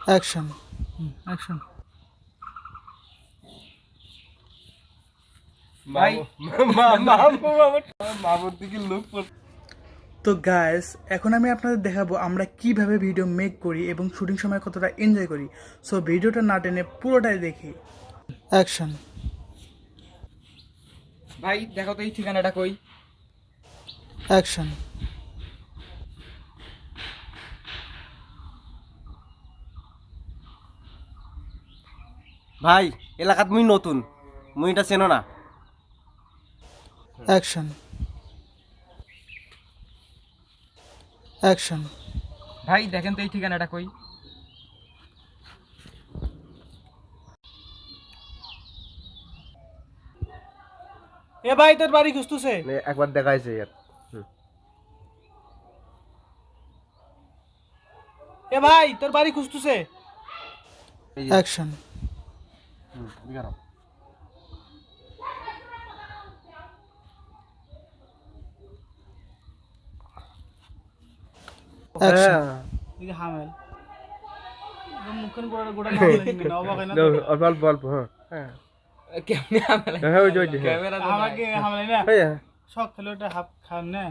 Action. Action. ভাই মামুর দিকে লুক তো গাইস এখন আমি আপনাদের দেখাবো আমরা কিভাবে ভিডিও মেক করি এবং শুটিং সময় কতটা এনজয় করি। সো ভিডিওটা না টেনে পুরোটাই দেখি। অ্যাকশন। ভাই দেখো তো এই ঠিকানাটা কই? অ্যাকশন। ভাই এলাকাত মুই নতুন, মুই এটা চেনো না। অ্যাকশন। অ্যাকশন। ভাই দেখেন তো এই ঠিকানাটা কই? এ ভাই তোর বাড়ি খুঁজতেছে। একবার দেখাইছে ইয়ার। এ ভাই তোর বাড়ি খুঁজতেছে। অ্যাকশন। বিগারো অ্যাকশন। এই হামেল মুখেন গোড়া গোড়া না লাগবে না অবাক না। অল্প অল্প অল্প হ্যাঁ কেমনে হ্যাঁ ওই যে ক্যামেরা তো আমাকে হামেল না হ্যাঁ শখ খেলে ওটা হাফ খান না।